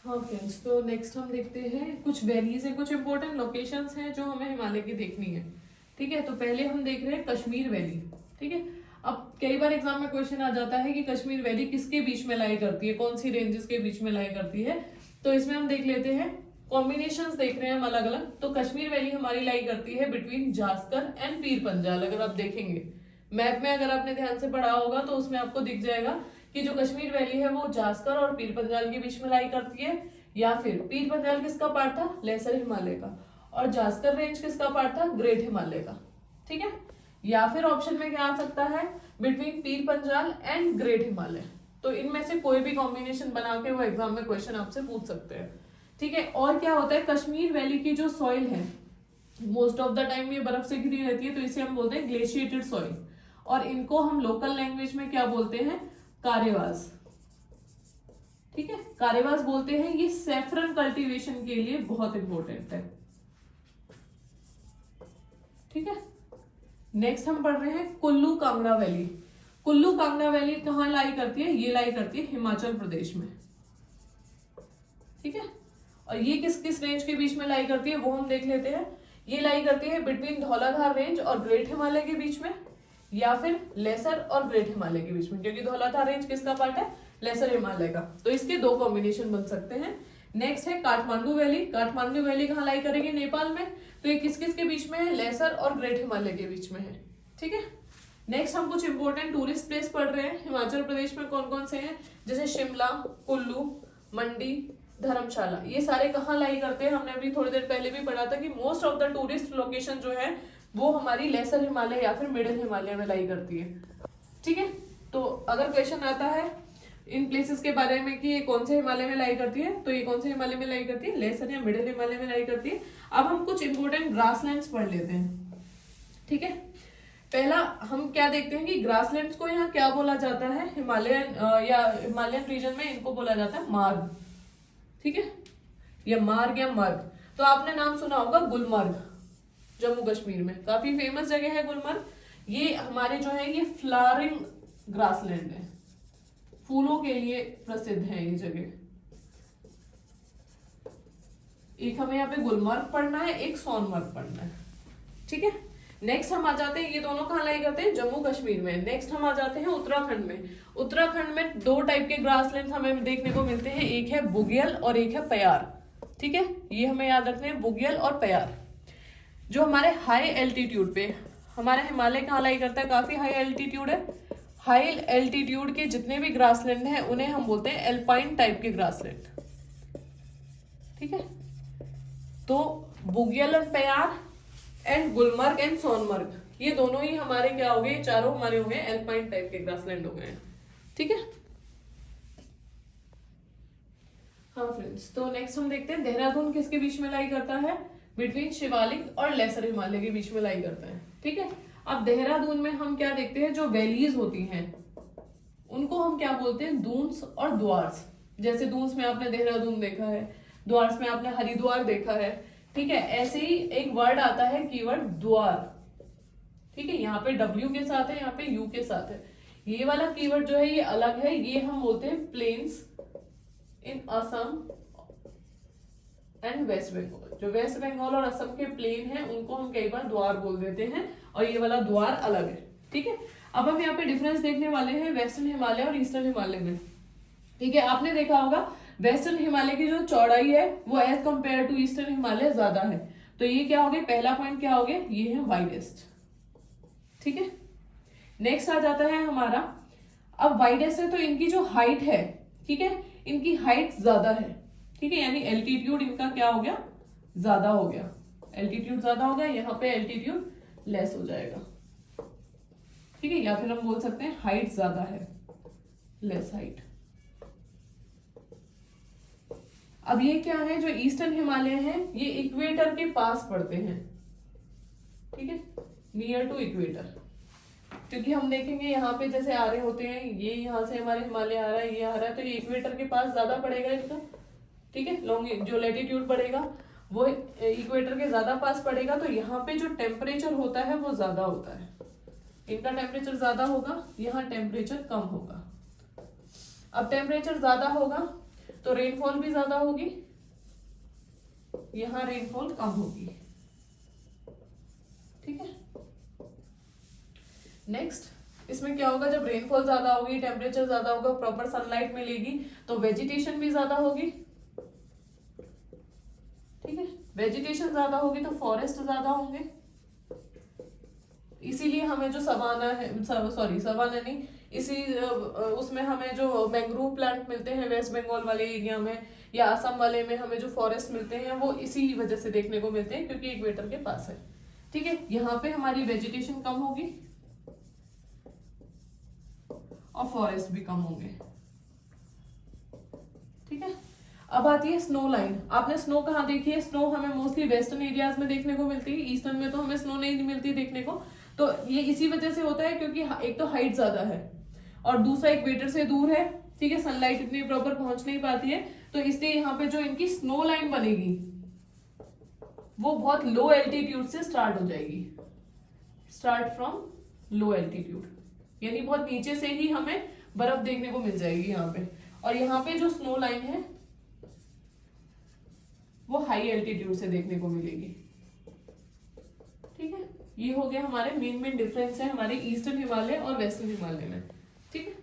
हाँ फ्रेंड्स, तो नेक्स्ट हम देखते हैं कुछ वैलीज है, कुछ इंपॉर्टेंट लोकेशंस हैं जो हमें हिमालय की देखनी है। ठीक है, तो पहले हम देख रहे हैं कश्मीर वैली। ठीक है, अब कई बार एग्जाम में क्वेश्चन आ जाता है कि कश्मीर वैली किसके बीच में लाई करती है, कौन सी रेंजेस के बीच में लाई करती है। तो इसमें हम देख लेते हैं, कॉम्बिनेशंस देख रहे हैं हम अलग अलग। तो कश्मीर वैली हमारी लाई करती है बिटवीन जास्कर एंड पीर पंजाल। अगर आप देखेंगे मैप में, अगर आपने ध्यान से पढ़ा होगा तो उसमें आपको दिख जाएगा कि जो कश्मीर वैली है वो जास्कर और पीर पंजाल के बीच में लाई करती है। या फिर पीर पंजाल किसका पार्ट था, लेसर हिमालय का, और जास्कर रेंज किसका पार्ट था, ग्रेट हिमालय का। ठीक है, या फिर ऑप्शन में क्या आ सकता है, between Pir Panjal and great Himalaya. तो इनमें से कोई भी कॉम्बिनेशन बना के वो एग्जाम में क्वेश्चन आपसे पूछ सकते हैं। ठीक है, और क्या होता है, कश्मीर वैली की जो सॉइल है मोस्ट ऑफ द टाइम ये बर्फ से घिरी रहती है, तो इसे हम बोलते हैं ग्लेशिएटेड सॉइल, और इनको हम लोकल लैंग्वेज में क्या बोलते हैं, कारेवास। ठीक है, कारेवास बोलते हैं। ये सैफरन कल्टीवेशन के लिए बहुत इंपॉर्टेंट है। ठीक है, नेक्स्ट हम पढ़ रहे हैं कुल्लू कांगड़ा वैली। कुल्लू कांगड़ा वैली कहाँ लाई करती है, ये लाई करती है हिमाचल प्रदेश में। ठीक है, और ये किस किस रेंज के बीच में लाई करती है वो हम देख लेते हैं। ये लाई करती है बिटवीन धौलाधार रेंज और ग्रेट हिमालय के बीच में, या फिर लेसर और ग्रेट हिमालय के बीच में, क्योंकि धौलाधार रेंज किसका पार्ट है, लेसर हिमालय का। तो इसके दो कॉम्बिनेशन बन सकते हैं। नेक्स्ट है काठमांडू वैली। काठमांडू वैली कहाँ लाई करेगी, नेपाल में। तो ये किस किस के बीच में है, लेसर और ग्रेट हिमालय के बीच में है। ठीक है, नेक्स्ट हम कुछ इंपोर्टेंट टूरिस्ट प्लेस पढ़ रहे हैं हिमाचल प्रदेश में, कौन कौन से हैं, जैसे शिमला, कुल्लू, मंडी, धर्मशाला। ये सारे कहाँ लाई करते हैं, हमने अभी थोड़ी देर पहले भी पढ़ा था कि most of the tourist location जो है वो हमारी लेसर हिमालय या फिर मिडिल हिमालय में लाई करती है। ठीक है, तो अगर क्वेश्चन आता है इन प्लेसेस के बारे में कि ये कौन से हिमालय में लाई करती है, तो ये कौन से हिमालय में लाई करती है, लेसर या मिडिल हिमालय में लाई करती है। अब हम कुछ इंपोर्टेंट ग्रासलैंड्स पढ़ लेते हैं। ठीक है, पहला हम क्या देखते हैं कि ग्रासलैंड्स को यहाँ क्या बोला जाता है, हिमालयन या हिमालयन रीजन में इनको बोला जाता है मार्ग। ठीक है, या मार्ग या मर्ग। तो आपने नाम सुना होगा गुलमर्ग, जम्मू कश्मीर में काफी फेमस जगह है गुलमर्ग। ये हमारे जो है ये फ्लावरिंग ग्रासलैंड है, फूलों के लिए प्रसिद्ध है ये जगह। एक हमें यहाँ पे गुलमर्ग पढ़ना है, एक सोनमर्ग पढ़ना है। ठीक है, नेक्स्ट हम आ जाते हैं, ये दोनों कहाँ लाई करते हैं, जम्मू कश्मीर में। नेक्स्ट हम आ जाते हैं उत्तराखंड में। उत्तराखंड में दो टाइप के ग्रासलैंड हमें देखने को मिलते हैं, एक है बुग्यल और एक है प्यार। ठीक है, ये हमें याद रखने हैं, बुग्यल और प्यार। जो हमारे हाई एल्टीट्यूड पे, हमारे हिमालय कहाँ लाई करता है, काफी हाई एल्टीट्यूड है। हाई एल्टीट्यूड के जितने भी ग्रासलैंड हैं उन्हें हम बोलते हैं एल्पाइन टाइप के ग्रासलैंड। ठीक है, तो बुग्यल और प्यार एंड गुलमर्ग एंड सोनमर्ग, ये दोनों ही हमारे क्या हो गए, चारों हमारे हो गए एल्पाइन टाइप के ग्रासलैंड हो गए। ठीक है, हाँ फ्रेंड्स, तो नेक्स्ट हम देखते हैं देहरादून किसके बीच में लाई करता है, बिटवीन शिवालिक और लेसर हिमालय के बीच में लाई करता है। ठीक है, अब देहरादून में हम क्या देखते हैं, जो वैलीज होती हैं उनको हम क्या बोलते हैं, दून्स और द्वार्स। जैसे दून्स में आपने देहरादून देखा है, द्वार्स में आपने हरिद्वार देखा है। ठीक है, ऐसे ही एक वर्ड आता है कीवर्ड द्वार। ठीक है, यहाँ पे W के साथ है, यहाँ पे U के साथ है। ये वाला कीवर्ड जो है ये अलग है, ये हम बोलते हैं plains in Assam and West Bengal. जो वेस्ट बंगाल और असम के प्लेन हैं उनको हम कई बार द्वार बोल देते हैं, और ये वाला द्वार अलग है। ठीक है, अब हम यहाँ पे डिफरेंस देखने वाले हैं वेस्टर्न हिमालय और ईस्टर्न हिमालय में। ठीक है, आपने देखा होगा वेस्टर्न हिमालय की जो चौड़ाई है वो as compare to eastern Himalaya ज्यादा है। तो ये क्या हो गया, पहला पॉइंट क्या हो गया, ये है वाइडेस्ट। ठीक है, नेक्स्ट आ जाता है हमारा, अब वाइडेस्ट है तो इनकी जो हाइट है, ठीक है, इनकी हाइट ज्यादा है। ठीक है, यानी एल्टीट्यूड इनका क्या हो गया, ज्यादा हो गया। एल्टीट्यूड ज्यादा हो गया, यहाँ पे एल्टीट्यूड लेस हो जाएगा। ठीक है, या फिर हम बोल सकते हैं हाइट ज्यादा है, लेस हाइट। अब ये क्या है, जो ईस्टर्न हिमालय है ये इक्वेटर के पास पड़ते हैं। ठीक है, नियर टू इक्वेटर, क्योंकि हम देखेंगे यहाँ पे जैसे आ रहे होते हैं, ये यहाँ से हमारे हिमालय आ रहा है, ये आ रहा है, तो ये इक्वेटर के पास ज्यादा पड़ेगा इनका। ठीक है, लॉन्ग जो लेटीट्यूड पड़ेगा वो इक्वेटर के ज्यादा पास पड़ेगा, तो यहाँ पे जो टेम्परेचर होता है वो ज्यादा होता है। इनका टेम्परेचर ज्यादा होगा, यहाँ टेम्परेचर कम होगा। अब टेम्परेचर ज्यादा होगा तो रेनफॉल भी ज्यादा होगी, यहाँ रेनफॉल कम होगी। ठीक है, नेक्स्ट इसमें क्या होगा, जब रेनफॉल ज्यादा होगी, टेम्परेचर ज्यादा होगा, प्रॉपर सनलाइट मिलेगी, तो वेजिटेशन भी ज्यादा होगी। ठीक है, वेजिटेशन ज्यादा होगी तो फॉरेस्ट ज्यादा होंगे, इसीलिए हमें जो सवाना है, सॉरी सवाना नहीं, इसी उसमें हमें जो मैंग्रोव प्लांट मिलते हैं वेस्ट बंगाल वाले एरिया में या असम वाले में, हमें जो फॉरेस्ट मिलते हैं वो इसी वजह से देखने को मिलते हैं, क्योंकि इक्वेटर के पास है। ठीक है, यहाँ पे हमारी वेजिटेशन कम होगी और फॉरेस्ट भी कम होंगे। ठीक है, अब आती है स्नो लाइन। आपने स्नो कहाँ देखी है? स्नो हमें मोस्टली वेस्टर्न एरियाज में देखने को मिलती है, ईस्टर्न में तो हमें स्नो नहीं मिलती देखने को। तो ये इसी वजह से होता है क्योंकि एक तो हाइट ज्यादा है और दूसरा इक्वेटर से दूर है। ठीक है, सनलाइट इतनी प्रॉपर पहुंच नहीं पाती है, तो इसलिए यहाँ पे जो इनकी स्नो लाइन बनेगी वो बहुत लो एल्टीट्यूड से स्टार्ट हो जाएगी, स्टार्ट फ्रॉम लो एल्टीट्यूड, यानी बहुत नीचे से ही हमें बर्फ देखने को मिल जाएगी यहाँ पे। और यहाँ पे जो स्नो लाइन है वो हाई एल्टीट्यूड से देखने को मिलेगी। ठीक है, ये हो गया हमारे मेन डिफरेंस है हमारे ईस्टर्न हिमालय और वेस्टर्न हिमालय में। ठीक है।